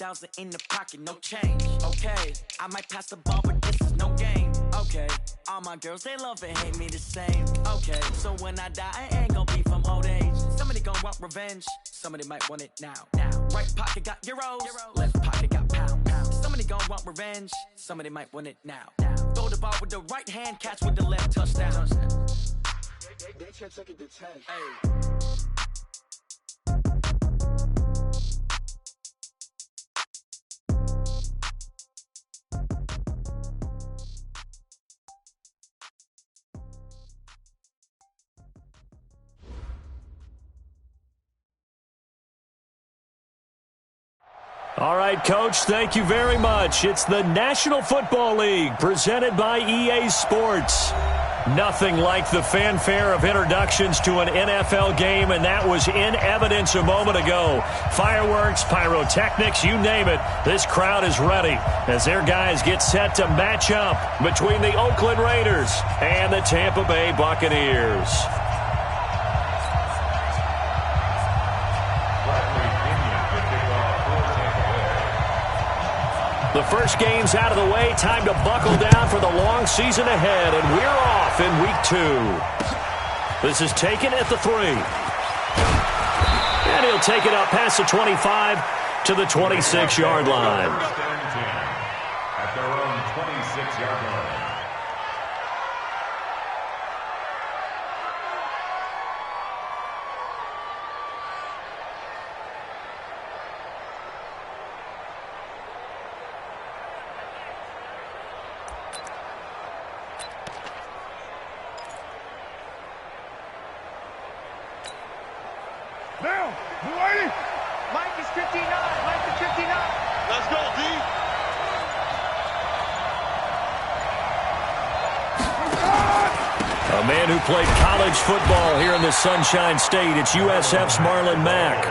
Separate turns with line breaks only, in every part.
100,000 in the pocket, no change. Okay, I might pass the ball, but this is no game. Okay, all my girls, they love and hate me the same. Okay, so when I die, I ain't gonna be from old age. Somebody gon' want revenge, somebody might want it now. Right pocket got euros, left pocket got pound. Somebody gon' want revenge, somebody might want it now. Throw the ball with the right hand, catch with the left, touchdown. They can't take it to 10. Hey.
All right, Coach, thank you very much. It's the National Football League presented by EA Sports. Nothing like the fanfare of introductions to an NFL game, and that was in evidence a moment ago. Fireworks, pyrotechnics, you name it. This crowd is ready as their guys get set to match up between the Oakland Raiders and the Tampa Bay Buccaneers. The first game's out of the way. Time to buckle down for the long season ahead, and we're off in Week 2. This is taken at the 3. And he'll take it up past the 25 to the 26-yard line.
At their own 26-yard line.
Mike is 59. Mike is 59. Let's go, D.
A man who played college football here in the Sunshine State. It's USF's Marlon Mack.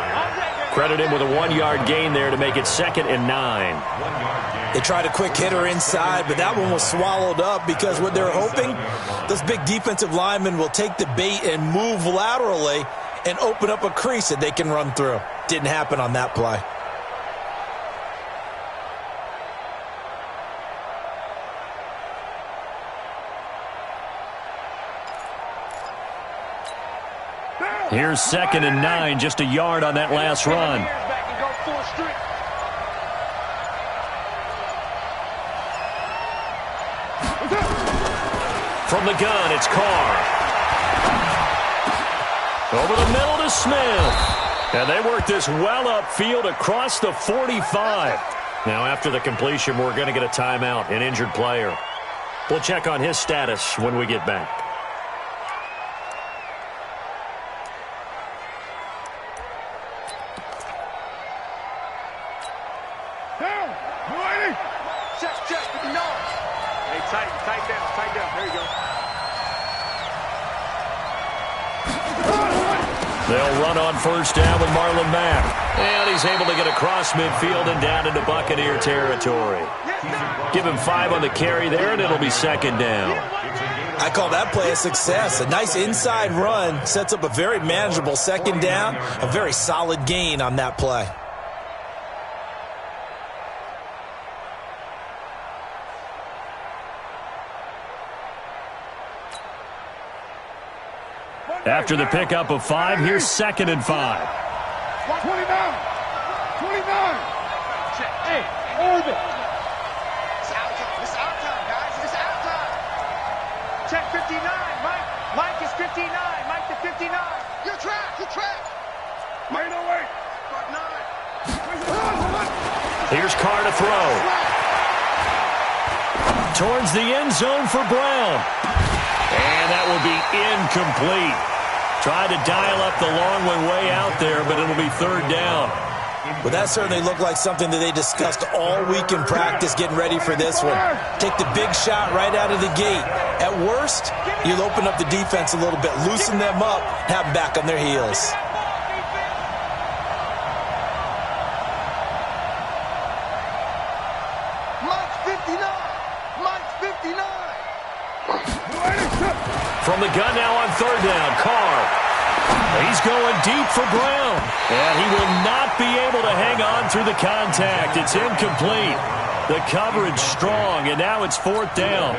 Credit him with a 1-yard gain there to make it 2nd and 9.
They tried a quick hitter inside, but that one was swallowed up because what they're hoping, those big defensive linemen will take the bait and move laterally and open up a crease that they can run through. Didn't happen on that play.
Here's 2nd and 9, just a yard on that last run. From the gun, it's Carr. Over the middle to Smith. And they work this well upfield across the 45. Now, after the completion, we're going to get a timeout, an injured player. We'll check on his status when we get back.
Check. No. Hey, tight down. There you go.
They'll run on first down with Marlon Mack. And he's able to get across midfield and down into Buccaneer territory. Give him 5 on the carry there, and it'll be 2nd down.
I call that play a success. A nice inside run sets up a very manageable 2nd down. A very solid gain on that play.
After the pickup of 5, here's 2nd and 5.
29. Hey, Orbit. It's out time, guys. It's out time. Check 59. Mike is 59. Mike to 59. Your track. Wait. 9.
Here's Carr to throw. Towards the end zone for Brown. And that will be incomplete. Tried to dial up the long one way out there, but it'll be 3rd down.
Well, that certainly looked like something that they discussed all week in practice getting ready for this one. Take the big shot right out of the gate. At worst, you'll open up the defense a little bit, loosen them up, have them back on their heels.
From the gun now on 3rd down, Carr. He's going deep for Brown. And he will not be able to hang on through the contact. It's incomplete. The coverage strong, and now it's 4th down.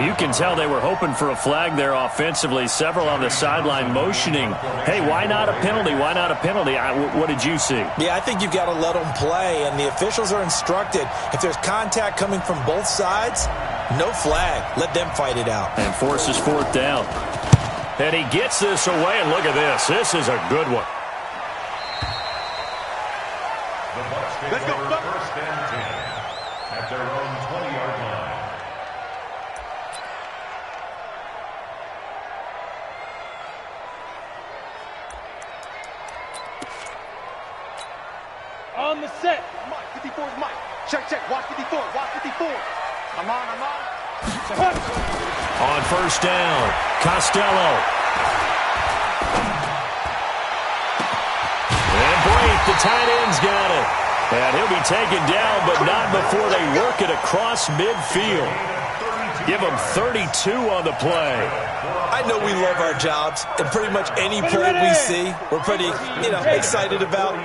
You can tell they were hoping for a flag there offensively. Several on the sideline motioning, hey, why not a penalty? Why not a penalty? What did you see?
Yeah, I think you've got to let them play, and the officials are instructed. If there's contact coming from both sides, no flag. Let them fight it out.
And forces 4th down. And he gets this away, and look at this. This is a good one.
The Bucs take over 1st and 10 at their own 20-yard line.
On the set. Mike, 54 is Mike. Check, check. Watch 54. Watch 54. I'm on.
On 1st down, Costello. And Brate, the tight end's got it. And he'll be taken down, but not before they work it across midfield. Give him 32 on the play.
I know we love our jobs, and pretty much any play we see, we're pretty, excited about.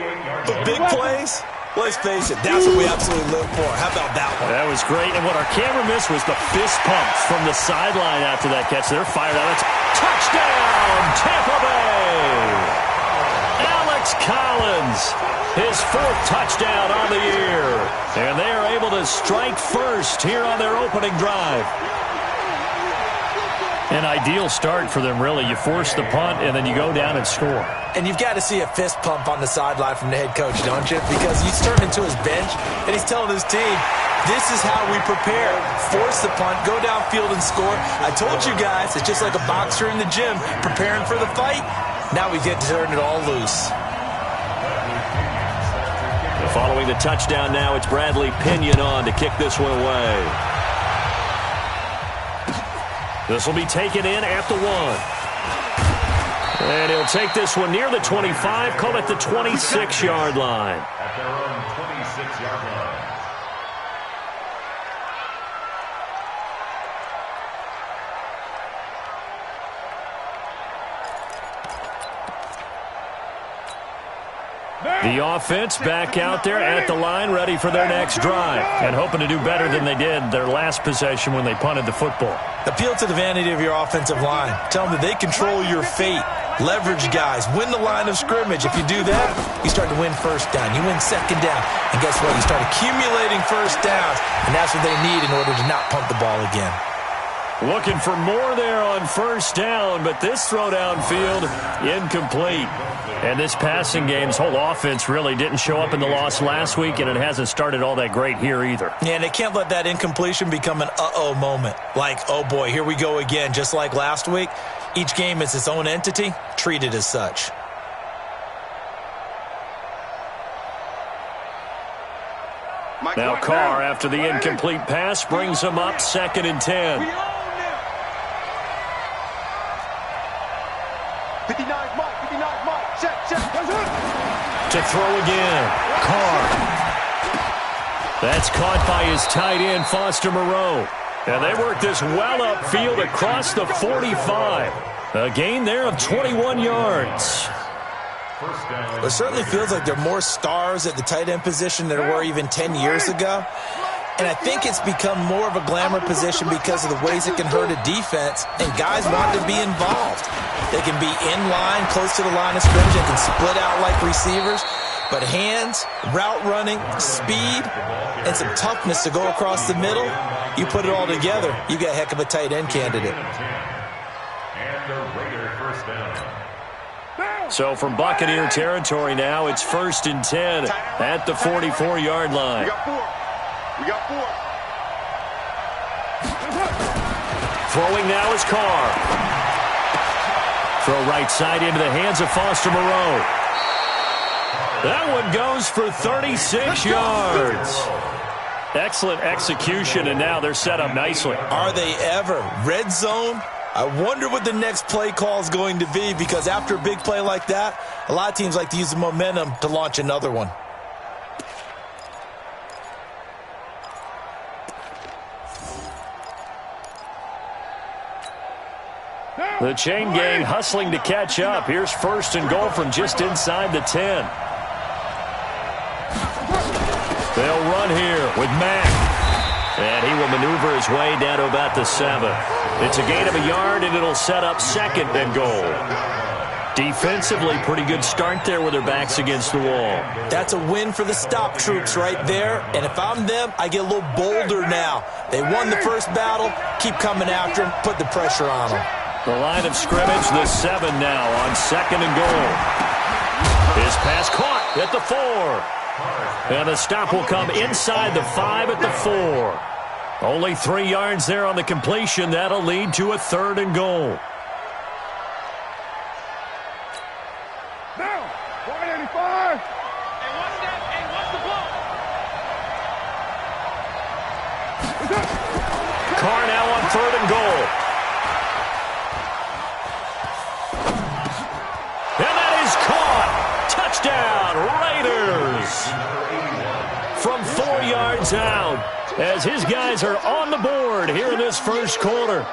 But big plays, let's face it, that's what we absolutely live for. How about that one?
That was great, and what our camera missed was the fist pumps from the sideline after that catch. They're fired out. It's touchdown, Tampa Bay! Alex Collins, his 4th touchdown on the year. And they are able to strike first here on their opening drive. An ideal start for them, really. You force the punt, and then you go down and score.
And you've got to see a fist pump on the sideline from the head coach, don't you? Because he's turned into his bench, and he's telling his team, this is how we prepare. Force the punt, go downfield and score. I told you guys, it's just like a boxer in the gym preparing for the fight. Now we get to turn it all loose.
Following the touchdown now, it's Bradley Pinion on to kick this one away. This will be taken in at the 1. And he'll take this one near the 25, call it the 26-yard line.
At their own 26-yard line.
The offense back out there at the line, ready for their next drive, and hoping to do better than they did their last possession when they punted the football.
Appeal to the vanity of your offensive line. Tell them that they control your fate. Leverage guys. Win the line of scrimmage. If you do that, you start to win 1st down. You win 2nd down. And guess what? You start accumulating 1st downs, and that's what they need in order to not pump the ball again.
Looking for more there on 1st down, but this throw downfield, incomplete. And this passing game's whole offense really didn't show up in the loss last week, and it hasn't started all that great here either.
Yeah, and they can't let that incompletion become an uh-oh moment. Like, oh boy, here we go again, just like last week. Each game is its own entity, treat it as such.
Now Carr, after the incomplete pass, brings him up 2nd and 10.
59 Mike. Check.
To throw again, Carr. That's caught by his tight end, Foster Moreau. And they work this well upfield across the 45. A gain there of 21 yards.
It certainly feels like there are more stars at the tight end position than there were even 10 years ago. And I think it's become more of a glamour position because of the ways it can hurt a defense, and guys want to be involved. They can be in line, close to the line of scrimmage. They can split out like receivers. But hands, route running, speed, and some toughness to go across the middle, you put it all together, you got a heck of a tight end candidate.
And the Raider 1st down.
So from Buccaneer territory now, it's 1st and 10 at the 44-yard line.
We got 4.
Throwing now is Carr. Throw right side into the hands of Foster Moreau. That one goes for 36 yards. Excellent execution, and now they're set up nicely.
Are they ever? Red zone? I wonder what the next play call is going to be, because after a big play like that, a lot of teams like to use the momentum to launch another one.
The chain gang hustling to catch up. Here's 1st and goal from just inside the 10. They'll run here with Mack. And he will maneuver his way down to about the 7. It's a gain of a yard, and it'll set up 2nd and goal. Defensively, pretty good start there with their backs against the wall.
That's a win for the stop troops right there. And if I'm them, I get a little bolder now. They won the first battle. Keep coming after them. Put the pressure on them.
The line of scrimmage, the 7 now on 2nd and goal. His pass caught at the 4. And the stop will come inside the 5 at the 4. Only 3 yards there on the completion. That'll lead to a 3rd and goal.
Now, 185. And what's the ball?
Carr now on 3rd and goal. And that is caught. Touchdown, Raiders. From 4 yards out, as his guys are on the board here in this first quarter.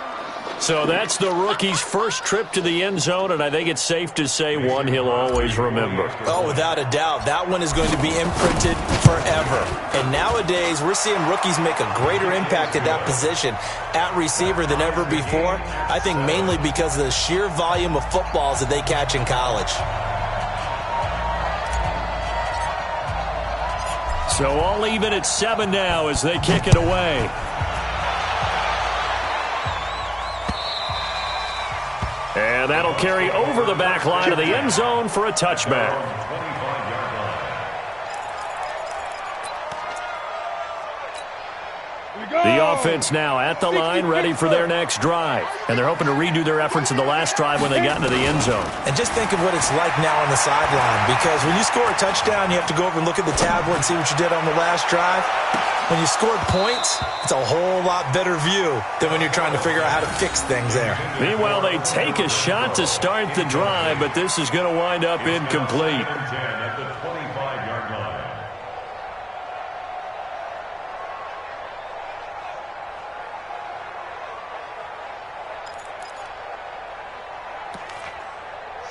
So that's the rookie's first trip to the end zone, and I think it's safe to say one he'll always remember.
Oh, without a doubt. That one is going to be imprinted forever. And nowadays, we're seeing rookies make a greater impact at that position at receiver than ever before. I think mainly because of the sheer volume of footballs that they catch in college.
So all even at 7 now as they kick it away. And that'll carry over the back line of the end zone for a touchback. The offense now at the line, ready for their next drive. And they're hoping to redo their efforts in the last drive when they got into the end zone.
And just think of what it's like now on the sideline, because when you score a touchdown, you have to go over and look at the tablet and see what you did on the last drive. When you scored points, it's a whole lot better view than when you're trying to figure out how to fix things there.
Meanwhile, they take a shot to start the drive, but this is going to wind up incomplete.
At the 25-yard line.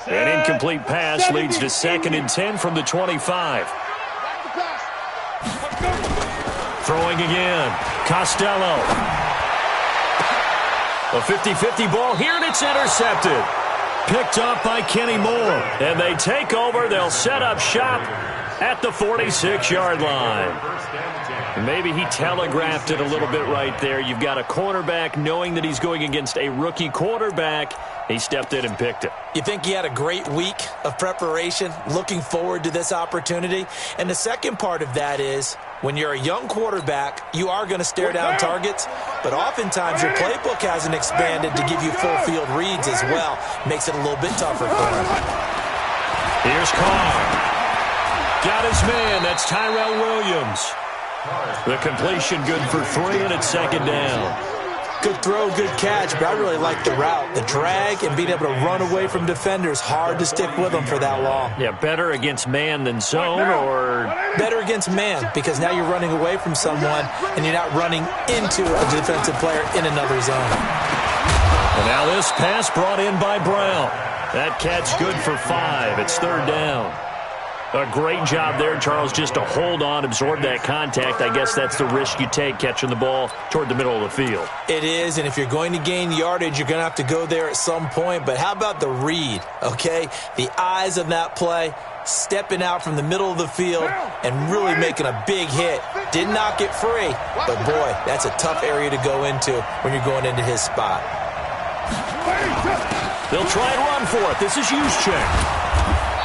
An incomplete pass leads to 2nd and 10 from the 25. Throwing again. Costello. A 50-50 ball here, and it's intercepted. Picked up by Kenny Moore. And they take over. They'll set up shop at the 46-yard line. Maybe he telegraphed it a little bit right there. You've got a cornerback knowing that he's going against a rookie quarterback. He stepped in and picked it.
You think he had a great week of preparation, looking forward to this opportunity? And the second part of that is, when you're a young quarterback, you are going to stare down targets, but oftentimes your playbook hasn't expanded to give you full field reads as well. Makes it a little bit tougher for him.
Here's Carr. Got his man. That's Tyrell Williams. The completion good for 3, and it's 2nd down.
Good throw, good catch, but I really like the route. The drag and being able to run away from defenders, hard to stick with them for that long.
Yeah, better against man than zone, or?
Better against man, because now you're running away from someone and you're not running into a defensive player in another zone.
And now this pass brought in by Brown. That catch good for 5. It's 3rd down. A great job there, Charles, just to hold on, absorb that contact. I guess that's the risk you take catching the ball toward the middle of the field.
It is, and if you're going to gain yardage, you're going to have to go there at some point. But how about the read, okay? The eyes of that play, stepping out from the middle of the field and really making a big hit. Did not get free, but boy, that's a tough area to go into when you're going into his spot.
They'll try and run for it. This is Juszczyk.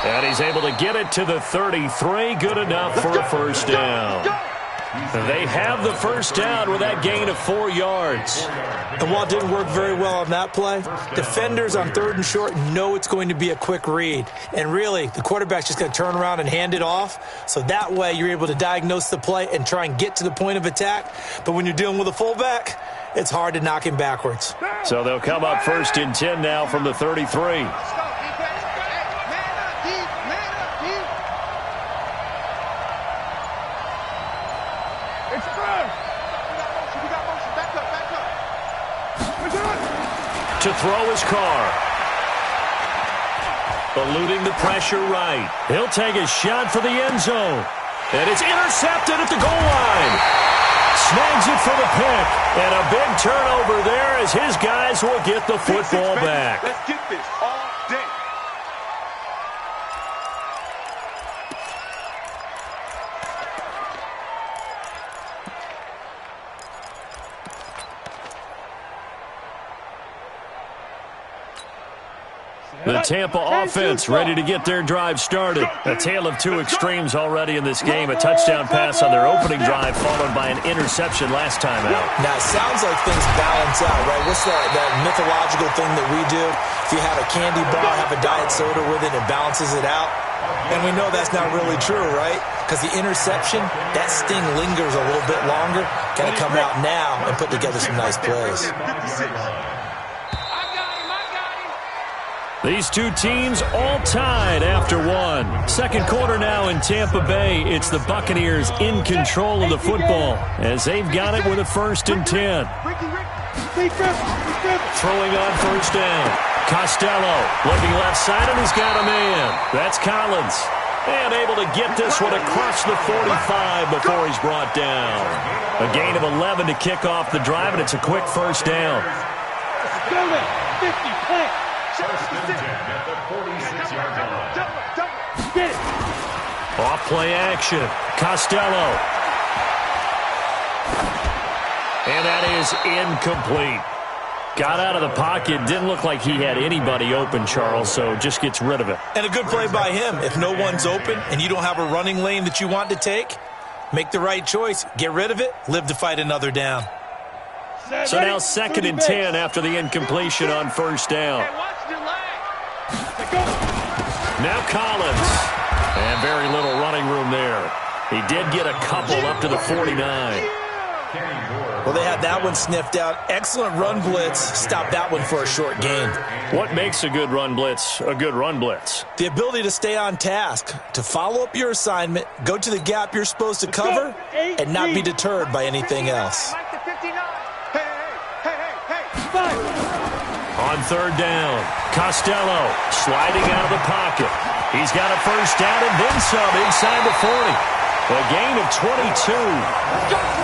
And he's able to get it to the 33. Good enough for a first down. They have the first down with that gain of 4 yards.
And while it didn't work very well on that play, defenders on 3rd and short know it's going to be a quick read. And really, the quarterback's just going to turn around and hand it off. So that way, you're able to diagnose the play and try and get to the point of attack. But when you're dealing with a fullback, it's hard to knock him backwards.
So they'll come up 1st and 10 now from the 33. to throw his car. Eluding the pressure right. He'll take a shot for the end zone. And it's intercepted at the goal line. Snags it for the pick. And a big turnover there as his guys will get the football back.
Let's get this all day.
The Tampa offense ready to get their drive started. A tale of two extremes already in this game. A touchdown pass on their opening drive followed by an interception last time out.
Now, it sounds like things balance out, right? What's that mythological thing that we do? If you have a candy bar, have a diet soda with it, it balances it out. And we know that's not really true, right? Because the interception, that sting lingers a little bit longer. Got to come out now and put together some nice plays.
These two teams all tied after one. Second quarter now in Tampa Bay. It's the Buccaneers in control of the football as they've got it with a 1st and 10. Throwing on first down. Costello looking left side, and he's got a man. That's Collins. And able to get this one across the 45 before he's brought down. A gain of 11 to kick off the drive, and it's a quick first down.
Go there. 50, play.
First and 10 at the 46-yard line.
Get it.
Off play action. Costello. And that is incomplete. Got out of the pocket. Didn't look like he had anybody open, Charles, so just gets rid of it.
And a good play by him. If no one's open and you don't have a running lane that you want to take, make the right choice. Get rid of it. Live to fight another down.
So now 2nd and 10 after the incompletion on first down. Now Collins. And very little running room there. He did get a couple up to the 49.
Well, they had that one sniffed out. Excellent run blitz. Stopped that one for a short gain.
What makes a good run blitz a good run blitz?
The ability to stay on task, to follow up your assignment, go to the gap you're supposed to cover, and not be deterred by anything else.
On third down, Costello sliding out of the pocket. He's got a first down and then some inside the 40. A gain of 22.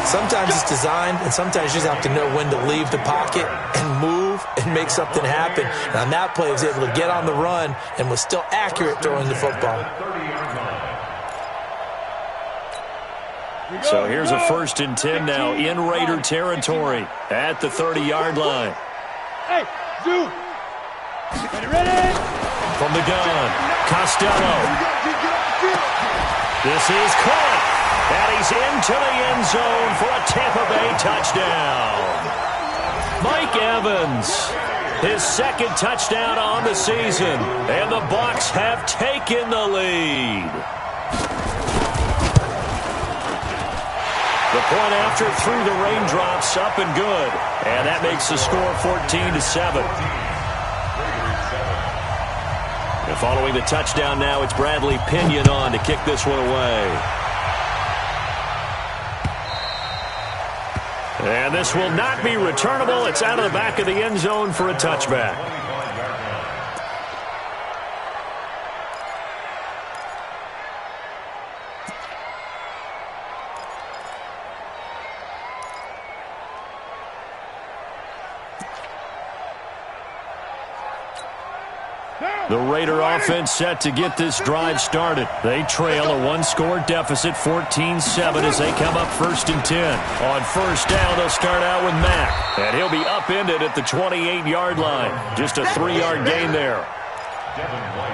Sometimes it's designed, and sometimes you just have to know when to leave the pocket and move and make something happen. And on that play, he was able to get on the run and was still accurate throwing the football.
So here's a 1st and 10 now in Raider territory at the 30-yard line.
Hey, Zoo. Ready?
From the gun, Costello. This is caught, and he's into the end zone for a Tampa Bay touchdown. Mike Evans, his 2nd touchdown on the season, and the Bucs have taken the lead. The point after through the raindrops, up and good, and that makes the score 14-7. And following the touchdown now, it's Bradley Pinion on to kick this one away. And this will not be returnable. It's out of the back of the end zone for a touchback. The Raider offense set to get this drive started. They trail a one-score deficit, 14-7, as they come up 1st and 10. On first down, they'll start out with Mack, and he'll be upended at the 28-yard line. Just a 3-yard gain there.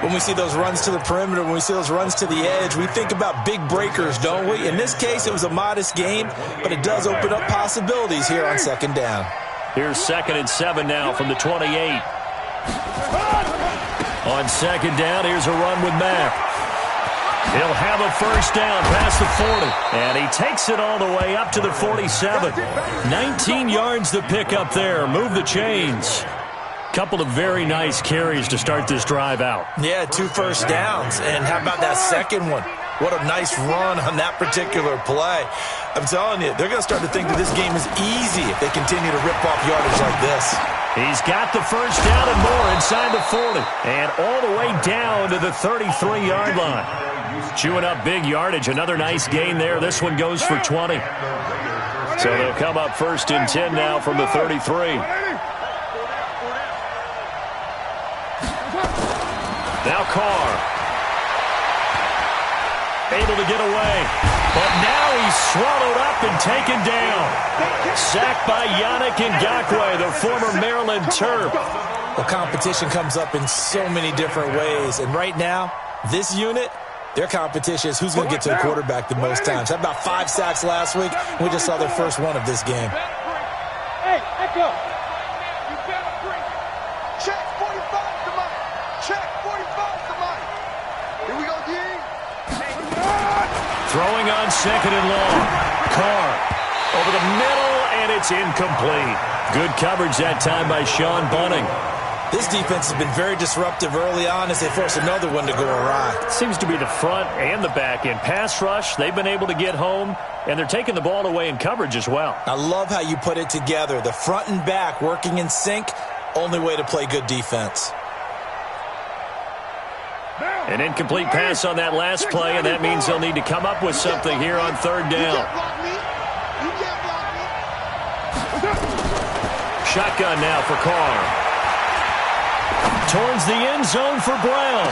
When we see those runs to the perimeter, when we see those runs to the edge, we think about big breakers, don't we? In this case, it was a modest gain, but it does open up possibilities here on 2nd down.
Here's 2nd and 7 now from the 28. On 2nd down, here's a run with Mack. He'll have a first down past the 40. And he takes it all the way up to the 47. 19 yards to pick up there. Move the chains. Couple of very nice carries to start this drive out.
Yeah, 2 first downs. And how about that second one? What a nice run on that particular play. I'm telling you, they're going to start to think that this game is easy if they continue to rip off yardage like this.
He's got the first down and more inside the 40. And all the way down to the 33-yard line. Chewing up big yardage. Another nice gain there. This one goes for 20. So they'll come up first and 10 now from the 33. Now Carr. Able to get away. But now he's swallowed up and taken down. Sacked by Yannick Ngakoue, the former Maryland Terp.
Well, competition comes up in so many different ways. And right now, this unit, their competition is who's going to get to the quarterback the most times. Had about 5 sacks last week, and we just saw their first one of this game.
Hey, echo. You better bring it. Check 45 to Mike. Check 45 to Mike. Here we go, D.
Throwing on second and long. Carr over the middle, and it's incomplete. Good coverage that time by Sean Bunting.
This defense has been very disruptive early on as they force another one to go awry.
Seems to be the front and the back end. Pass rush, they've been able to get home, and they're taking the ball away in coverage as well.
I love how you put it together. The front and back working in sync, only way to play good defense.
An incomplete pass on that last play, and that means they'll need to come up with something here on third down. Shotgun now for Carr. Towards the end zone for Brown.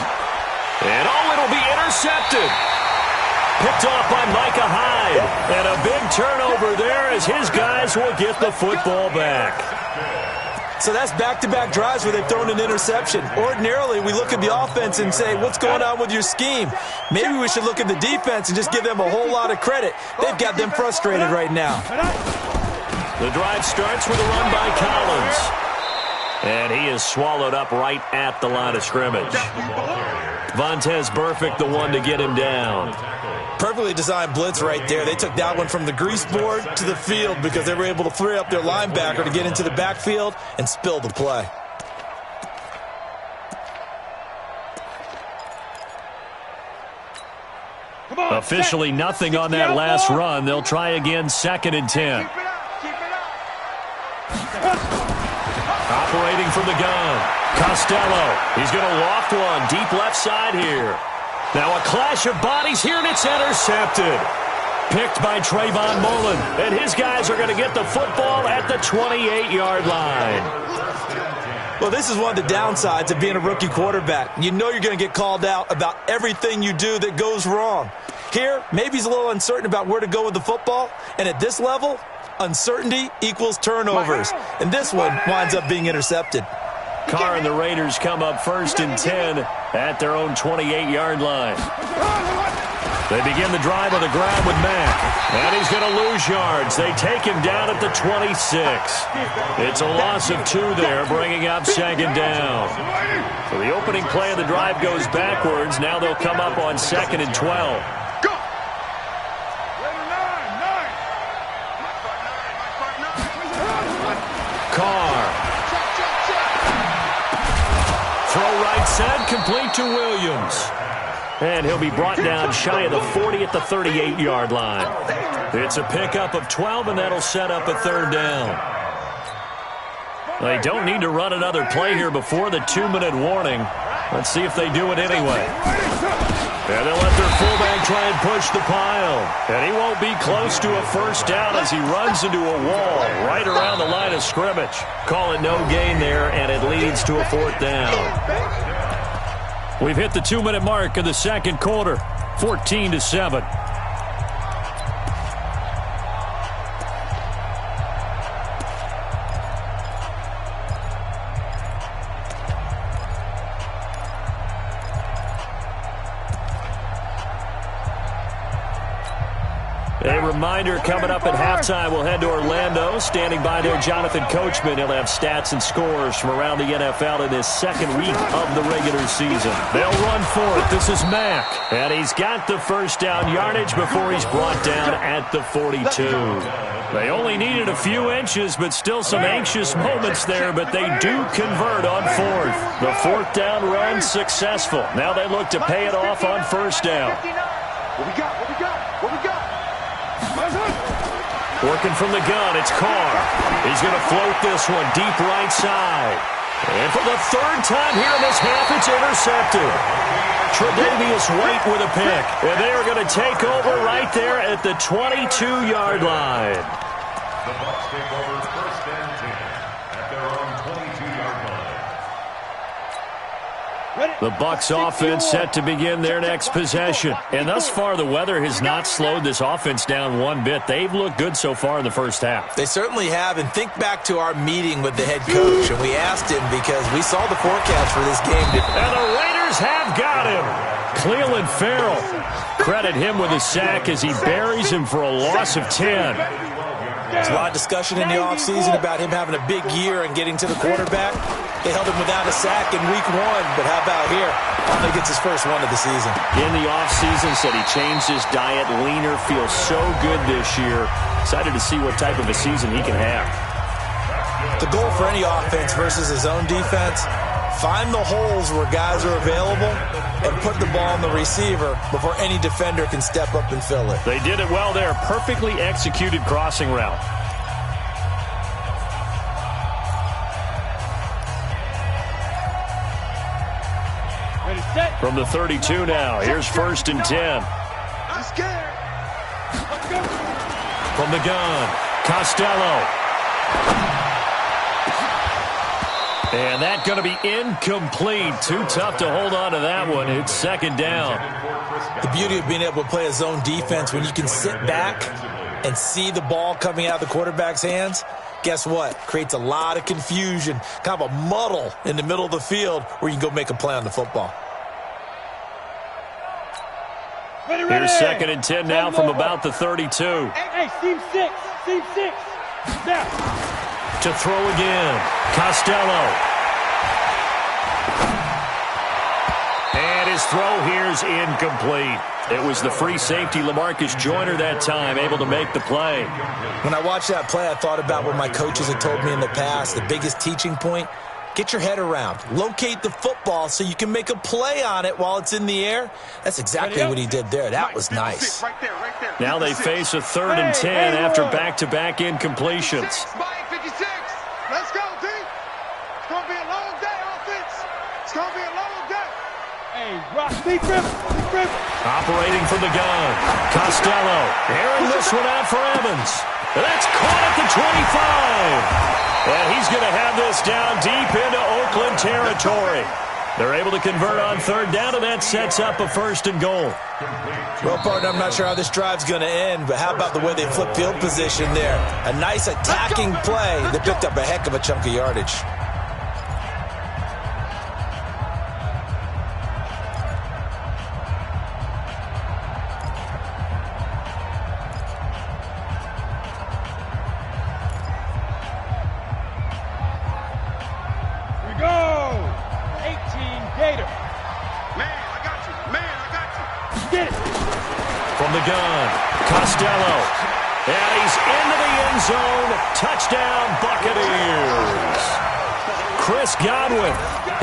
And it'll be intercepted. Picked off by Micah Hyde. And a big turnover there as his guys will get the football back.
So that's back-to-back drives where they've thrown an interception. Ordinarily, we look at the offense and say, what's going on with your scheme? Maybe we should look at the defense and just give them a whole lot of credit. They've got them frustrated right now.
The drive starts with a run by Collins. And he is swallowed up right at the line of scrimmage. Vontaze Burfict, the one to get him down.
Perfectly designed blitz right there. They took that one from the grease board to the field because they were able to free up their linebacker to get into the backfield and spill the play.
Officially nothing on that last run. They'll try again, 2nd and 10. Operating from the gun. Costello. He's going to loft one deep left side here. Now a clash of bodies here, and it's intercepted. Picked by Trayvon Mullen. And his guys are going to get the football at the 28-yard line.
Well, this is one of the downsides of being a rookie quarterback. You know you're going to get called out about everything you do that goes wrong. Here, maybe he's a little uncertain about where to go with the football. And at this level, uncertainty equals turnovers. And this one winds up being intercepted.
Carr and the Raiders come up 1st and 10 at their own 28-yard line. They begin the drive on the ground with Mack. And he's going to lose yards. They take him down at the 26. It's a loss of 2 there, bringing up 2nd down. So the opening play of the drive goes backwards. Now they'll come up on 2nd and 12. Carr. Throw right side, complete to Williams. And he'll be brought down shy of the 40 at the 38-yard line. It's a pickup of 12, and that'll set up a 3rd down. They don't need to run another play here before the 2-minute warning. Let's see if they do it anyway. And they'll let their fullback try and push the pile. And he won't be close to a 1st down as he runs into a wall right around the line of scrimmage. Call it no gain there, and it leads to a 4th down. We've hit the 2-minute mark of the 2nd quarter, 14-7. A reminder, coming up at halftime, we'll head to Orlando. Standing by there, Jonathan Coachman. He'll have stats and scores from around the NFL in this 2nd week of the regular season. They'll run for it. This is Mack. And he's got the 1st down yardage before he's brought down at the 42. They only needed a few inches, but still some anxious moments there, but they do convert on 4th. The 4th down run successful. Now they look to pay it off on 1st down.
What we got? What we got? What we got?
Working from the gun, it's Carr. He's going to float this one deep right side. And for the third time here in this half, it's intercepted. Tre'Davious White with a pick. And they are going to take over right there at the 22-yard line.
The Bucs take over first and 10 at their own 22-yard line.
The Bucs offense set to begin their next possession. And thus far, the weather has not slowed this offense down one bit. They've looked good so far in the first half.
They certainly have. And think back to our meeting with the head coach. And we asked him because we saw the forecast for this game.
And the Raiders have got him. Clelin Ferrell. Credit him with a sack as he buries him for a loss of 10.
There's a lot of discussion in the offseason about him having a big year and getting to the quarterback. They held him without a sack in week 1, but how about here? Finally gets his first one of the season.
In the offseason, said he changed his diet, leaner, feels so good this year. Excited to see what type of a season he can have.
The goal for any offense versus his own defense, find the holes where guys are available and put the ball on the receiver before any defender can step up and fill it.
They did it well there. Perfectly executed crossing route. From the 32 now, here's first and 10.
I'm scared. Let's go.
From the gun, Costello. And that's going to be incomplete. Too tough to hold on to that one. It's second down.
The beauty of being able to play a zone defense when you can sit back and see the ball coming out of the quarterback's hands, guess what? Creates a lot of confusion, kind of a muddle in the middle of the field where you can go make a play on the football.
Here's second and 10 now from about the 32.
Hey, seam 6. Seam 6. Now.
To throw again. Costello. And his throw here's incomplete. It was the free safety, LaMarcus Joyner, that time, able to make the play.
When I watched that play, I thought about what my coaches had told me in the past. The biggest teaching point, get your head around. Locate the football so you can make a play on it while it's in the air. That's exactly what he did there. That was nice.
Right there, right there.
Now they face a third and 10 after back-to-back incompletions.
Mike 56. Let's go, D. It's going to be a long day, offense. It's going to be a long day. Hey, Ross, big grip.
Operating from the gun. Costello. Airing this one out for Evans. And that's caught at the 25. And he's going to have this down deep into Oakland territory. They're able to convert on third down, and that sets up a first and goal.
Well, partner, I'm not sure how this drive's going to end, but how about the way they flip field position there? A nice attacking play that picked up a heck of a chunk of yardage.
Touchdown, Buccaneers. Chris Godwin,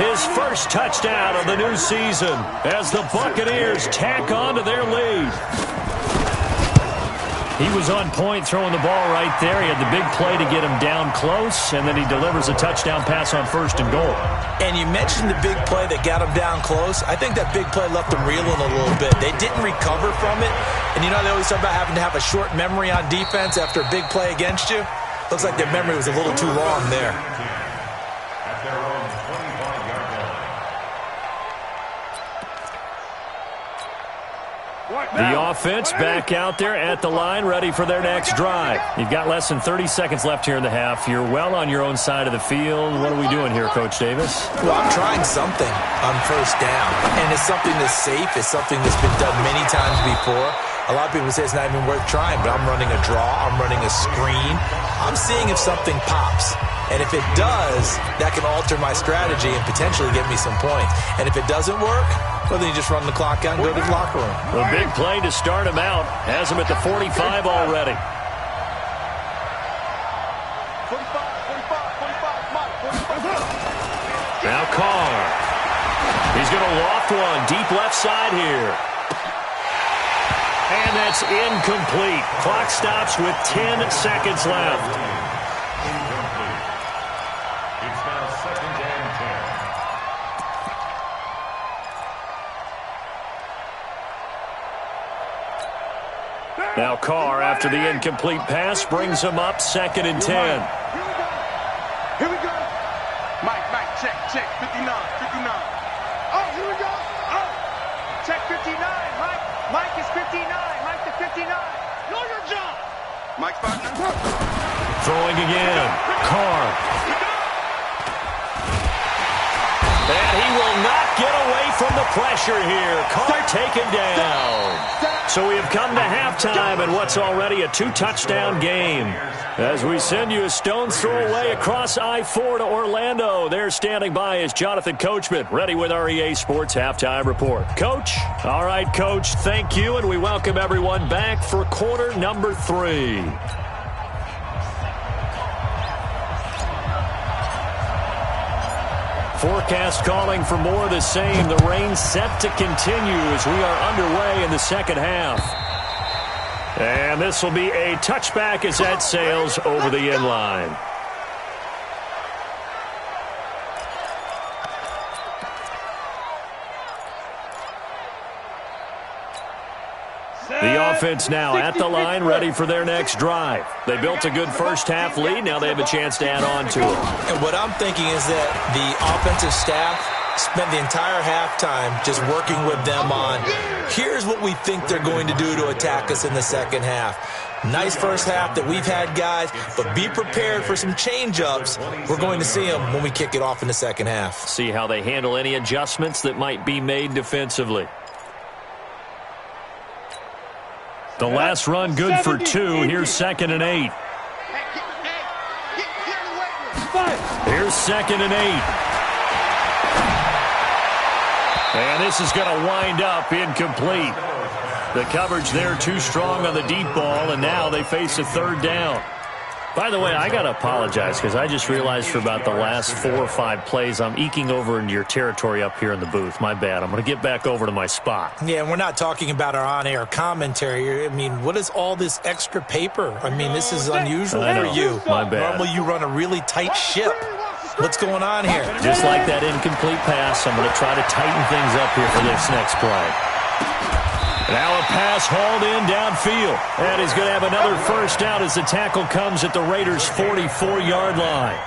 his first touchdown of the new season as the Buccaneers tack on to their lead. He was on point throwing the ball right there. He had the big play to get him down close, and then he delivers a touchdown pass on first and goal.
And you mentioned the big play that got him down close. I think that big play left them reeling a little bit. They didn't recover from it. And you know, they always talk about having to have a short memory on defense after a big play against you. Looks like their memory was a little too long there.
At their own 25-yard line.
The offense back out there at the line, ready for their next drive. You've got less than 30 seconds left here in the half. You're well on your own side of the field. What are we doing here, Coach Davis?
Well, I'm trying something on first down. And it's something that's safe. It's something that's been done many times before. A lot of people say it's not even worth trying, but I'm running a draw. I'm running a screen. I'm seeing if something pops. And if it does, that can alter my strategy and potentially get me some points. And if it doesn't work, well, then you just run the clock out and go to the locker room.
A big play to start him out. Has him at the 45 already.
45.
Now Carr. He's going to loft one deep left side here. that's incomplete. Clock stops with 10 seconds left.
Incomplete. It's now 2nd and 10.
Now Carr, after the incomplete pass, brings him up 2nd and 10.
Here we go. Mike, check, 59. Oh, here we go. Oh, check 59. Mike is 59. Mike to 59. Know your job. Mike's partner.
Throwing again. Carr. And he will not get away from the pressure here. Carr taken down. So we have come to halftime in what's already a 2-touchdown game. As we send you a stone's throw away across I-4 to Orlando. There standing by is Jonathan Coachman, ready with our EA Sports Halftime Report. Coach? All right, Coach, thank you, and we welcome everyone back for quarter number 3. Forecast calling for more of the same. The rain set to continue as we are underway in the second half. And this will be a touchback as that sails over the end line. The offense now at the line, ready for their next drive. They built a good first-half lead. Now they have a chance to add on to it.
And what I'm thinking is that the offensive staff spent the entire halftime just working with them on, here's what we think they're going to do to attack us in the second half. Nice first half that we've had, guys, but be prepared for some change-ups. We're going to see them when we kick it off in the second half.
See how they handle any adjustments that might be made defensively. The last run good for 2. Here's 2nd and 8. Here's 2nd and 8. And this is going to wind up incomplete. The coverage there too strong on the deep ball, and now they face a 3rd down. By the way, I got to apologize because I just realized for about the last 4 or 5 plays I'm eking over into your territory up here in the booth. My bad. I'm going to get back over to my spot.
Yeah, and we're not talking about our on-air commentary. I mean, what is all this extra paper? I mean, this is unusual for you.
My bad.
Normally you run a really tight ship. What's going on here?
Just like that incomplete pass, I'm going to try to tighten things up here for this next play. Now a pass hauled in downfield. And he's going to have another first down as the tackle comes at the Raiders' 44-yard line.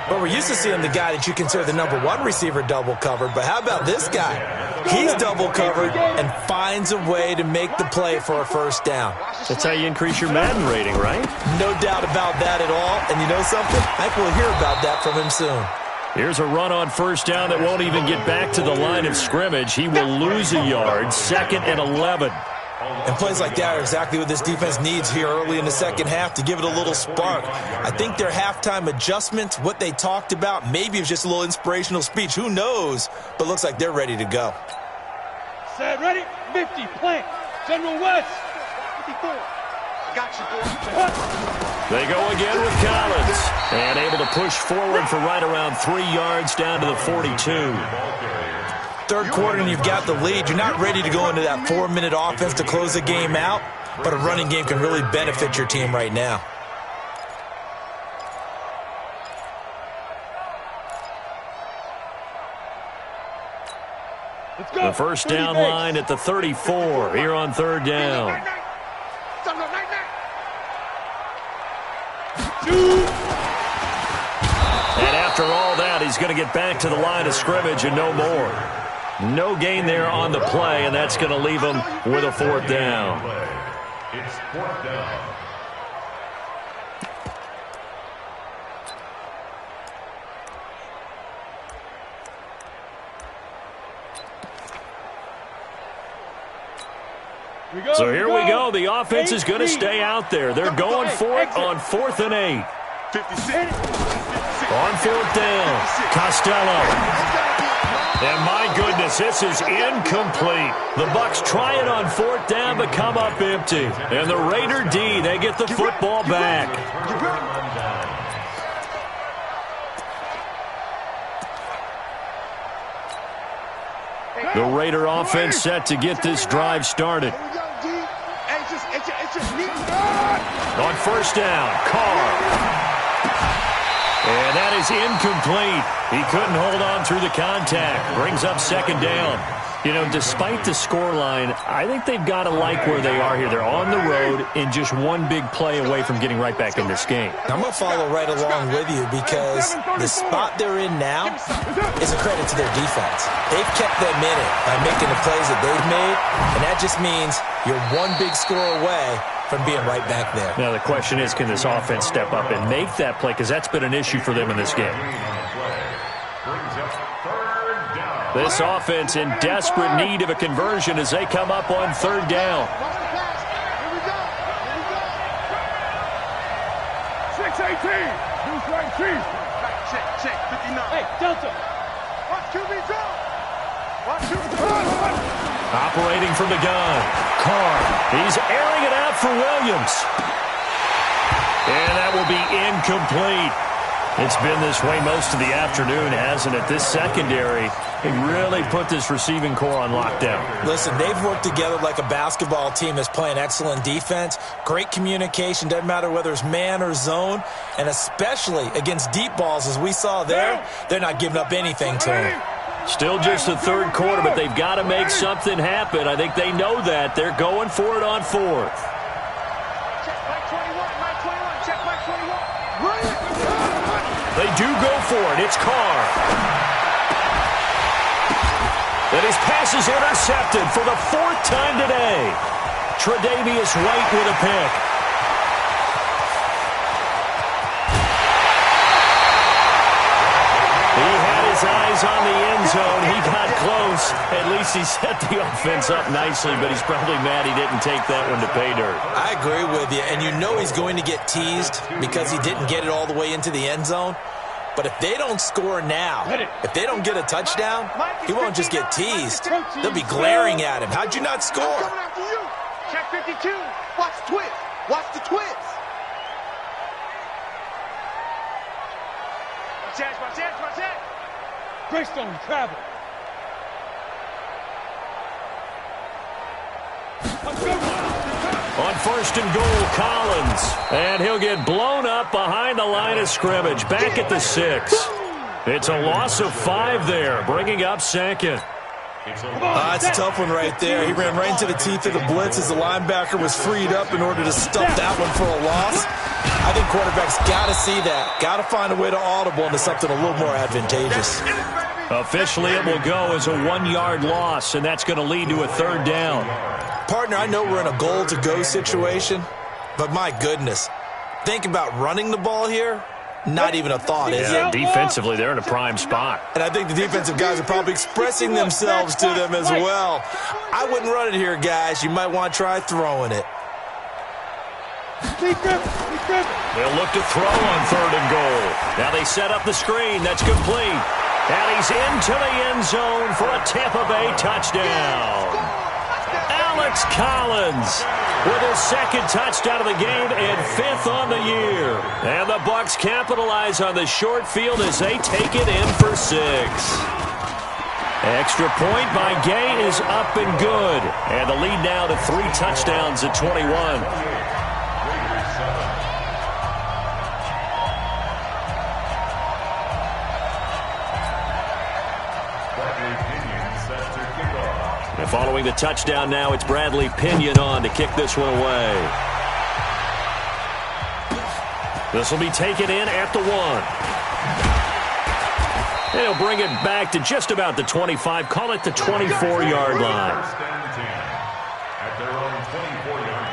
Well, we're used to seeing the guy that you consider the number 1 receiver double covered, but how about this guy? He's double covered and finds a way to make the play for a first down.
That's how you increase your Madden rating, right?
No doubt about that at all. And you know something? I think we'll hear about that from him soon.
Here's a run on first down that won't even get back to the line of scrimmage. He will lose a yard, 2nd and 11.
And plays like that are exactly what this defense needs here early in the second half to give it a little spark. I think their halftime adjustments, what they talked about, maybe it was just a little inspirational speech. Who knows? But looks like they're ready to go.
Set, ready? 50, plant. General West. 54. Got you, boy.
They go again with Collins. And able to push forward for right around 3 yards down to the 42.
Third quarter and you've got the lead. You're not ready to go into that 4-minute offense to close the game out, but a running game can really benefit your team right now.
The first down line at the 34 here on 3rd down. And after all that, he's going to get back to the line of scrimmage and no more. No gain there on the play, and that's going to leave him with a 4th down.
It's 4th down.
So here we go. The offense is going to stay out there. They're going for it on 4th and 8.
56.
On 4th down, Costello. And my goodness, this is incomplete. The Bucs try it on 4th down, but come up empty. And the Raider D, they get the football back. The Raider offense set to get this drive started. On first down, Carr. And that is incomplete. He couldn't hold on through the contact. Brings up second down. You know, despite the scoreline, I think they've got to like where they are here. They're on the road and just one big play away from getting right back in this game.
I'm going to follow right along with you because the spot they're in now is a credit to their defense. They've kept them in it by making the plays that they've made, and that just means you're one big score away from being right back there.
Now, the question is, can this offense step up and make that play? Because that's been an issue for them in this game. This offense in desperate need of a conversion as they come up on third down.
6-18. Who's right, Chief? Check. 59. Hey, Delta. Watch QB drop. Watch QB drop.
Operating from the gun. Carr. He's airing it out for Williams. And that will be incomplete. It's been this way most of the afternoon, hasn't it? This secondary, they really put this receiving core on lockdown.
Listen, they've worked together like a basketball team that's playing excellent defense. Great communication, doesn't matter whether it's man or zone. And especially against deep balls, as we saw there, they're not giving up anything to them.
Still just the third quarter, but they've got to make something happen. I think they know that. They're going for it on fourth.
Check Mike 21. Mike 21. Check Mike 21.
They do go for it. It's Carr. And his pass is intercepted for the fourth time today. Tre'Davious White with a pick. He had his eyes on the end zone. He got close. At least he set the offense up nicely, but he's probably mad he didn't take that one to pay dirt.
I agree with you, and you know he's going to get teased because he didn't get it all the way into the end zone. But if they don't score now, if they don't get a touchdown, he won't just get teased. They'll be glaring at him. How'd you not score?
Check 52. Watch the twist. Watch the twist. Watch it. Greystone, travel.
On first and goal, Collins. And he'll get blown up behind the line of scrimmage. Back at the 6. It's a loss of 5 there, bringing up second.
It's a tough one right there. He ran right into the teeth of the blitz as the linebacker was freed up in order to stuff that one for a loss. I think quarterbacks got to see that. Got to find a way to audible into something a little more advantageous.
Officially, it will go as a 1-yard loss, and that's going to lead to a third down.
Partner, I know we're in a goal-to-go situation, but my goodness, think about running the ball here. Not even a thought, is it?
Defensively, they're in a prime spot.
And I think the defensive guys are probably expressing themselves to them as well. I wouldn't run it here, guys. You might want to try throwing it.
They'll look to throw on third and goal. Now they set up the screen. That's complete. And he's into the end zone for a Tampa Bay touchdown. Alex Collins with his second touchdown of the game and 5th on the year. And the Bucs capitalize on the short field as they take it in for 6. Extra point by Gay is up and good. And the lead now to 3 touchdowns at 21. And following the touchdown now, it's Bradley Pinion on to kick this one away. This will be taken in at the 1. And he'll bring it back to just about the 25. Call it the 24-yard line.
At their own 24-yard line.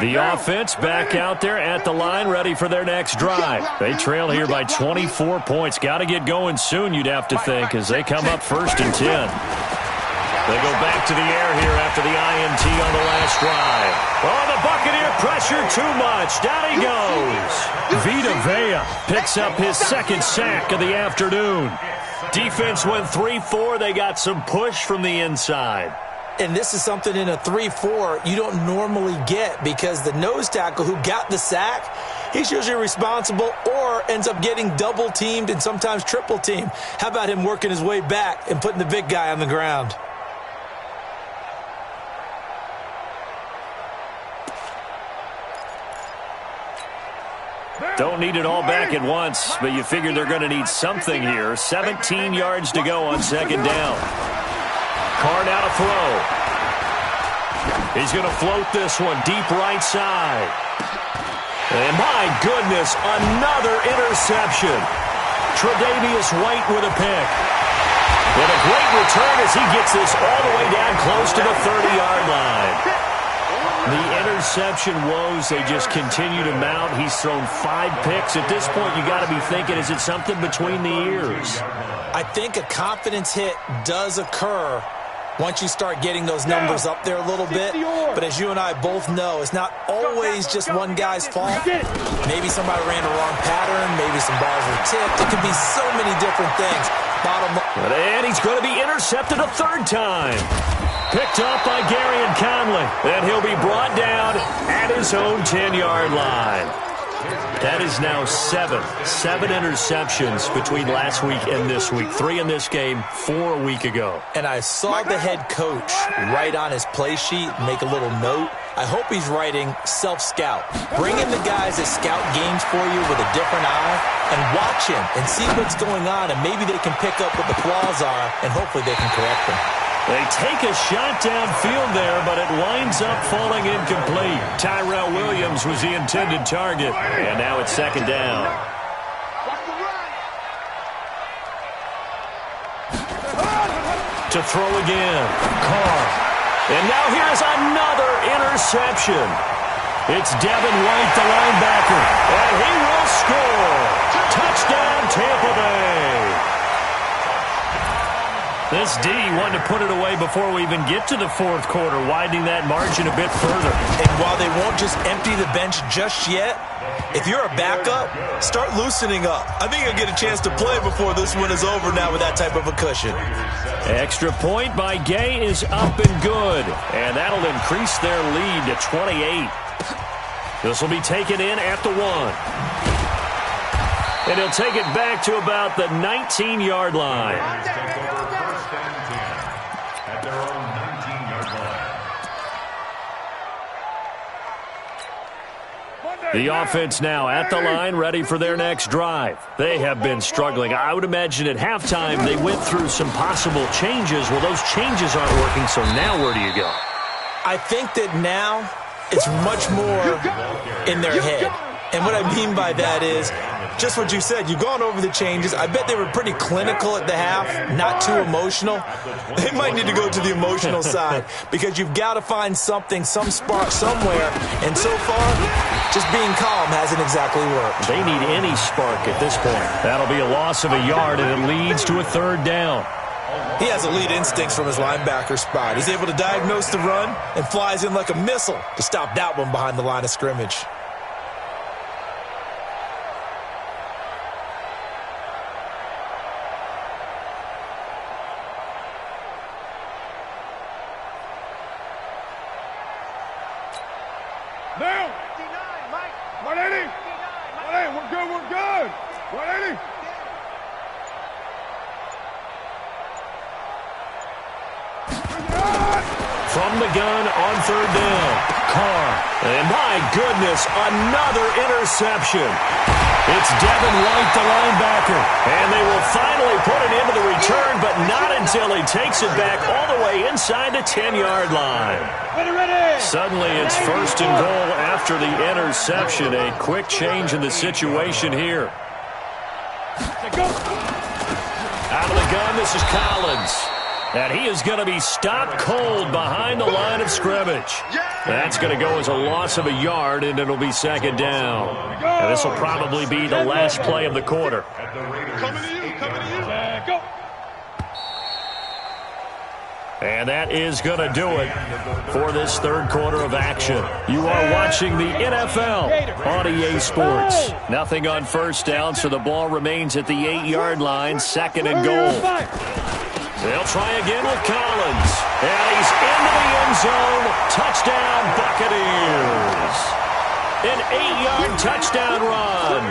The offense back out there at the line, ready for their next drive. They trail here by 24 points. Got to get going soon, you'd have to think, as they come up 1st and 10. They go back to the air here after the INT on the last drive. Oh, the Buccaneer pressure too much. Down he goes. Vita Vea picks up his 2nd sack of the afternoon. Defense went 3-4. They got some push from the inside.
And this is something in a 3-4 you don't normally get because the nose tackle who got the sack, he's usually responsible or ends up getting double-teamed and sometimes triple-teamed. How about him working his way back and putting the big guy on the ground?
Don't need it all back at once, but you figure they're going to need something here. 17 yards to go on second down. Carr now to throw. He's going to float this one deep right side. And my goodness, another interception. Tre'Davious White with a pick. With a great return as he gets this all the way down close to the 30-yard line. The interception woes, they just continue to mount. He's thrown 5 picks. At this point, you got to be thinking, is it something between the ears?
I think a confidence hit does occur once you start getting those numbers up there a little bit. But as you and I both know, it's not always just one guy's fault. Maybe somebody ran a wrong pattern. Maybe some balls were tipped. It could be so many different things.
And he's going to be intercepted a third time. Picked up by Garyon Conley. And he'll be brought down at his own 10-yard line. That is now 7 interceptions between last week and this week. 3 in this game, 4 a week ago.
And I saw the head coach write on his play sheet, make a little note. I hope he's writing self-scout. Bring in the guys that scout games for you with a different eye and watch him and see what's going on, and maybe they can pick up what the flaws are, and hopefully they can correct them.
They take a shot downfield there, but it winds up falling incomplete. Tyrell Williams was the intended target, and now it's second down. To throw again, Carr. And now here's another interception. It's Devin White, the linebacker, and he will score. Touchdown, Tampa Bay. This D wanted to put it away before we even get to the fourth quarter, widening that margin a bit further.
And while they won't just empty the bench just yet, if you're a backup, start loosening up. I think you'll get a chance to play before this one is over now with that type of a cushion.
Extra point by Gay is up and good, and that'll increase their lead to 28. This will be taken in at the 1. And he'll take it back to about the 19-yard line.
At their own 19-yard line.
The offense now at the line, ready for their next drive. They have been struggling. I would imagine at halftime they went through some possible changes. Well, those changes aren't working, so now where do you go?
I think that now it's much more in their head. And what I mean by that is just what you said. You've gone over the changes. I bet they were pretty clinical at the half, not too emotional. They might need to go to the emotional side because you've got to find something, some spark somewhere. And so far, just being calm hasn't exactly worked.
They need any spark at this point. That'll be a loss of a yard, and it leads to a third down.
He has elite instincts from his linebacker spot. He's able to diagnose the run and flies in like a missile to stop that one behind the line of scrimmage.
Now! 180! 180, we're good! 180!
From the gun on third down, Carr. And my goodness, another interception. It's Devin White, the linebacker. And they will finally put it into the return, but not until he takes it back all the way inside the 10-yard line. Suddenly it's first and goal after the interception. A quick change in the situation here. Out of the gun, this is Collins. And he is going to be stopped cold behind the line of scrimmage. That's going to go as a loss of a yard, and it'll be second down. And this will probably be the last play of the quarter.
Coming to you. Go.
And that is going to do it for this third quarter of action. You are watching the NFL on EA Sports. Nothing on first down, so the ball remains at the 8-yard line, second and goal. They'll try again with Collins. And he's into the end zone. Touchdown, Buccaneers. An 8-yard touchdown run.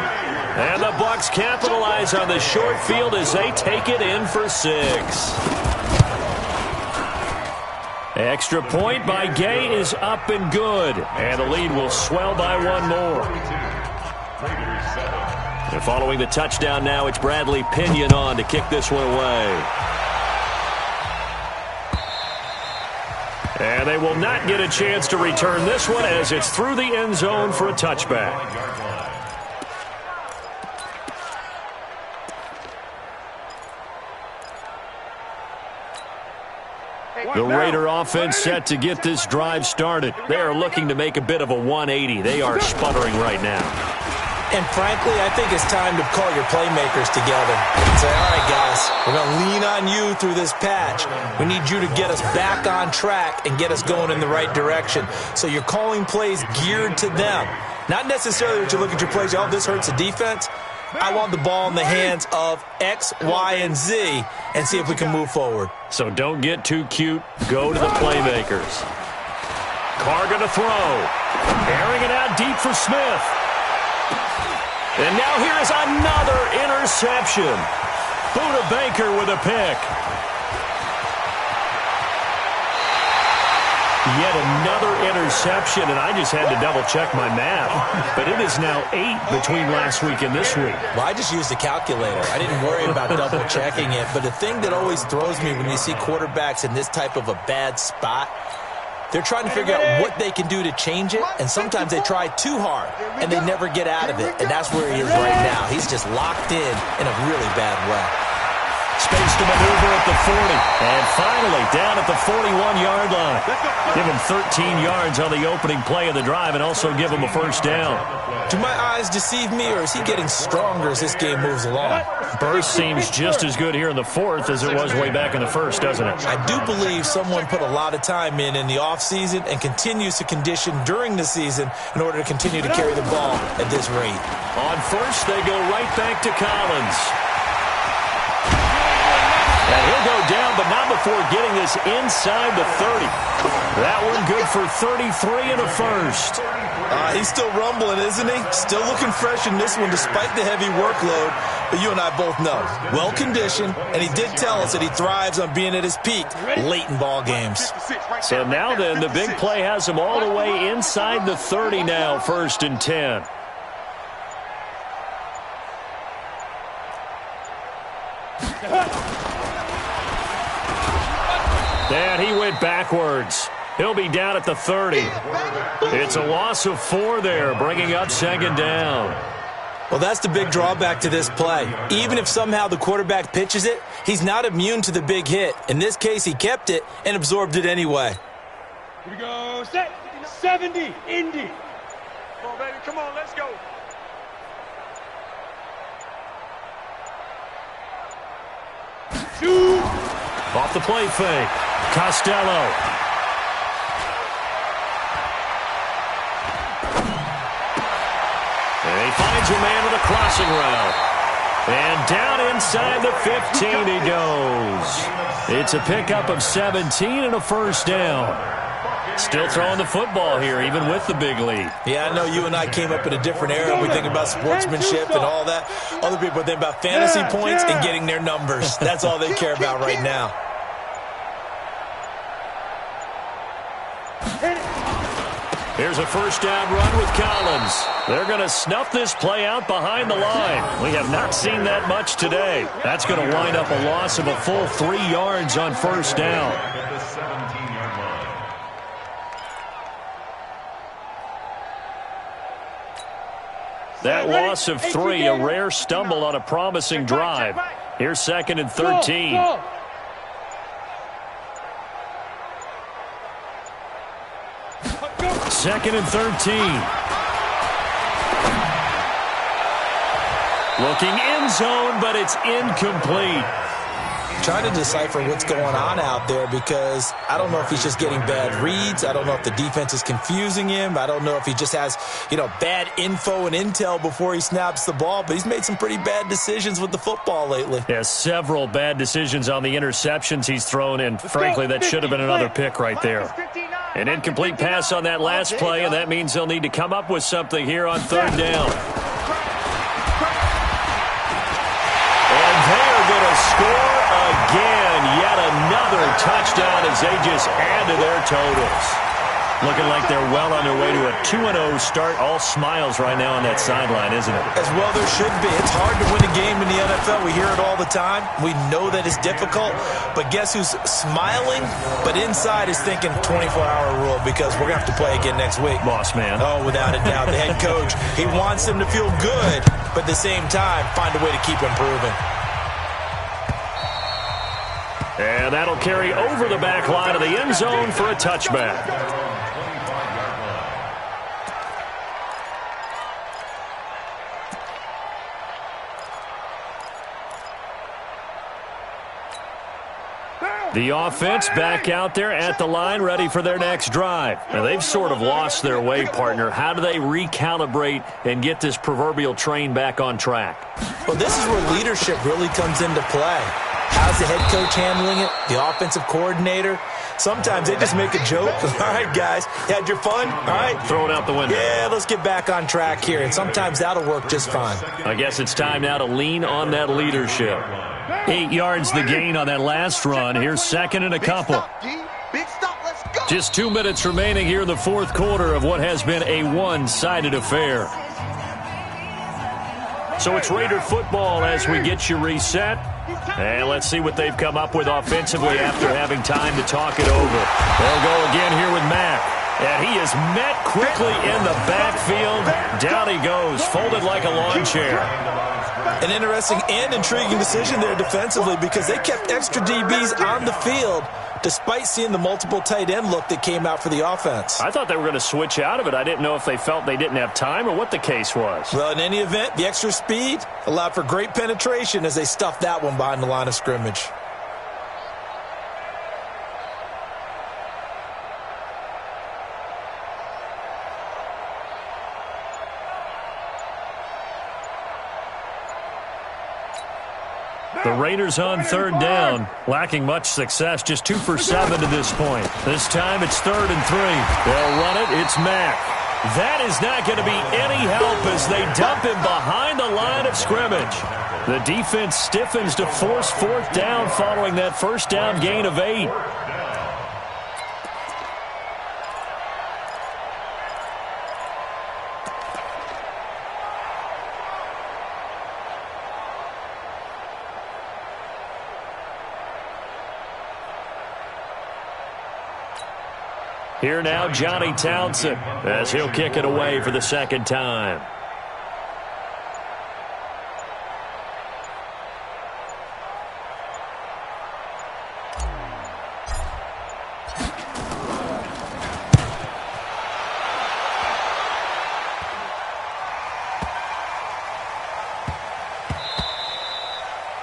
And the Bucs capitalize on the short field as they take it in for 6. Extra point by Gay is up and good. And the lead will swell by 1 more. And following the touchdown now, it's Bradley Pinion on to kick this one away. And they will not get a chance to return this one as it's through the end zone for a touchback. The Raider offense set to get this drive started. They are looking to make a bit of a 180. They are sputtering right now.
And frankly, I think it's time to call your playmakers together and say, all right, guys, we're going to lean on you through this patch. We need you to get us back on track and get us going in the right direction. So you're calling plays geared to them. Not necessarily that you look at your plays, oh, this hurts the defense. I want the ball in the hands of X, Y, and Z and see if we can move forward.
So don't get too cute. Go to the playmakers. Carr going to throw. Airing it out deep for Smith. And now here is another interception. Buda Baker with a pick. Yet another interception, and I just had to double-check my math. But it is now 8 between last week and this week.
Well, I just used the calculator. I didn't worry about double-checking it. But the thing that always throws me when you see quarterbacks in this type of a bad spot, they're trying to figure out what they can do to change it, and sometimes they try too hard, and they never get out of it, and that's where he is right now. He's just locked in a really bad way.
Space to maneuver at the 40, and finally down at the 41-yard line. Give him 13 yards on the opening play of the drive and also give him a first down.
Do my eyes deceive me, or is he getting stronger as this game moves along?
Burst seems just as good here in the 4th as it was way back in the 1st, doesn't it?
I do believe someone put a lot of time in the offseason and continues to condition during the season in order to continue to carry the ball at this rate.
On first, they go right back to Collins. And he'll go down, but not before getting this inside the 30. That one good for 33 and a first.
He's still rumbling, isn't he? Still looking fresh in this one despite the heavy workload. But you and I both know, well-conditioned, and he did tell us that he thrives on being at his peak late in ball games.
So now then, the big play has him all the way inside the 30 now, 1st and 10. And he went backwards. He'll be down at the 30. It's a loss of 4 there, bringing up 2nd down.
Well, that's the big drawback to this play. Even if somehow the quarterback pitches it, he's not immune to the big hit. In this case, he kept it and absorbed it anyway.
Here we go. Set. 70. Indy. Come on, baby. Come on. Let's go. Shoot.
Off the play fake. Costello. And he finds a man with a crossing route. And down inside the 15 he goes. It's a pickup of 17 and a first down. Still throwing the football here, even with the big lead.
Yeah, I know you and I came up in a different era. We think about sportsmanship and all that. Other people think about fantasy points and getting their numbers. That's all they care about right now.
Here's a first down run with Collins. They're going to snuff this play out behind the line. We have not seen that much today. That's going to wind up a loss of a full 3 yards on first down. That loss of 3, a rare stumble on a promising drive. Here's 2nd and 13. Second and 13. Looking end zone, but it's incomplete.
trying to decipher what's going on out there because I don't know if he's just getting bad reads. I don't know if the defense is confusing him. I don't know if he just has, bad info and intel before he snaps the ball, but he's made some pretty bad decisions with the football lately.
Yeah, several bad decisions on the interceptions he's thrown, and frankly, that should have been another pick right there. An incomplete pass on that last play, and that means they'll need to come up with something here on third down. And they're going to score again. Yet another touchdown as they just add to their totals. Looking like they're well on their way to a 2-0 start. All smiles right now on that sideline, isn't it?
As well there should be. It's hard to win a game in the NFL. We hear it all the time. We know that it's difficult. But guess who's smiling? But inside is thinking 24-hour rule because we're going to have to play again next week.
Boss man.
Oh, without a doubt. The head coach, he wants them to feel good, but at the same time, find a way to keep improving.
And that'll carry over the back line of the end zone for a touchback. The offense back out there at the line, ready for their next drive. Now, they've sort of lost their way, partner. How do they recalibrate and get this proverbial train back on track?
Well, this is where leadership really comes into play. How's the head coach handling it? The offensive coordinator? Sometimes they just make a joke. All right, guys, you had your fun? All right.
Throw it out the window.
Yeah, let's get back on track here. And sometimes that'll work just fine.
I guess it's time now to lean on that leadership. 8 yards the gain on that last run. Here's second and a couple.
Big stop, let's go.
Just 2 minutes remaining here in the fourth quarter of what has been a one-sided affair. So it's Raider football as we get you reset. And let's see what they've come up with offensively after having time to talk it over. They'll go again here with Mack. And he is met quickly in the backfield. Down he goes, folded like a lawn chair.
An interesting and intriguing decision there defensively because they kept extra DBs on the field despite seeing the multiple tight end look that came out for the offense.
I thought they were going to switch out of it. I didn't know if they felt they didn't have time or what the case was.
Well, in any event, the extra speed allowed for great penetration as they stuffed that one behind the line of scrimmage.
The Raiders on third down, lacking much success, just 2 for 7 to this point. This time it's 3rd and 3. They'll run it. It's Mack. That is not going to be any help as they dump him behind the line of scrimmage. The defense stiffens to force 4th down following that first down gain of 8. Here now, Johnny Townsend, as he'll kick it away for the second time.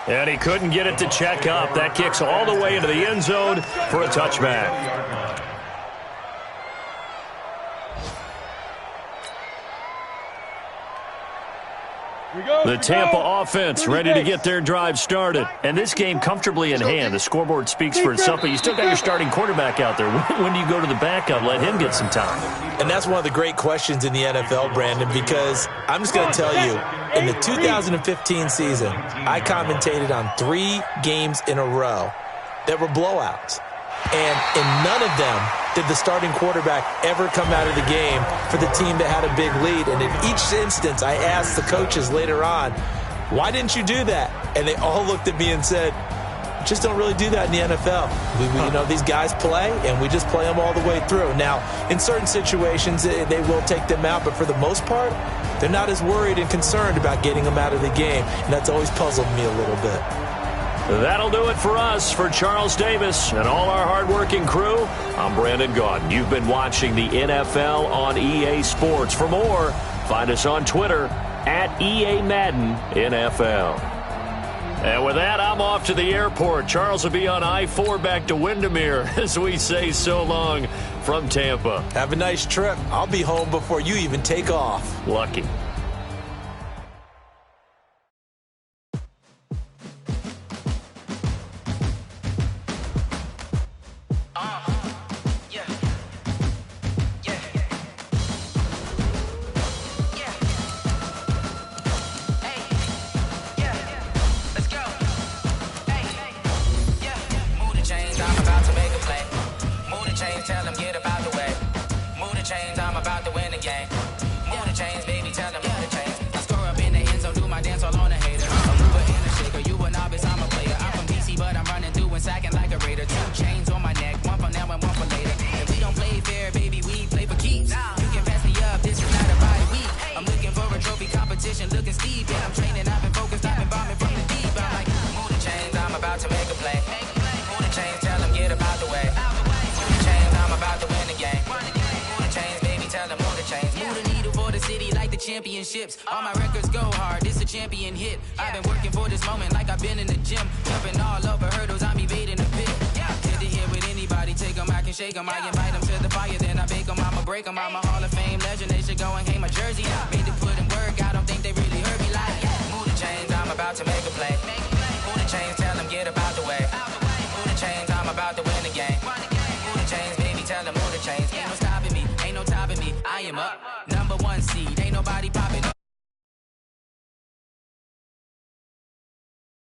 And he couldn't get it to check up. That kicks all the way into the end zone for a touchback. The Tampa offense ready to get their drive started. And this game comfortably in hand. The scoreboard speaks for itself, but you still got your starting quarterback out there. When do you go to the backup? Let him get some time.
And that's one of the great questions in the NFL, Brandon, because I'm just going to tell you, in the 2015 season, I commentated on 3 games in a row that were blowouts. And in none of them did the starting quarterback ever come out of the game for the team that had a big lead. And in each instance, I asked the coaches later on, why didn't you do that? And they all looked at me and said, just don't really do that in the NFL. These guys play, and we just play them all the way through. Now, in certain situations, they will take them out, but for the most part, they're not as worried and concerned about getting them out of the game. And that's always puzzled me a little bit.
That'll do it for us. For Charles Davis and all our hardworking crew, I'm Brandon Gaudin. You've been watching the NFL on EA Sports. For more, find us on Twitter @EA Madden NFL. And with that, I'm off to the airport. Charles will be on I-4 back to Windermere as we say so long from Tampa.
Have a nice trip. I'll be home before you even take off.
Lucky.
Looking Steve, yeah, I'm training, I've been focused, I've been bombing from the deep. I'm like, move the chains, I'm about to make a play. Move the chains, tell them get about the way. Move the chains, I'm about to win the game. Move the chains, baby, tell them move the chains. Move the needle for the city like the championships. All my records go hard, this a champion hit. I've been working for this moment like I've been in the gym. Jumping all over hurdles, I'm evading the pit. Head to head with anybody, take them, I can shake them. I invite them to the fire, then I bake them, I'ma break them. I'm a Hall of Fame legend, they should go and hang my jersey. Made to put in work, I don't think they really heard me like, move the chains, I'm about to make a play. Move the chains.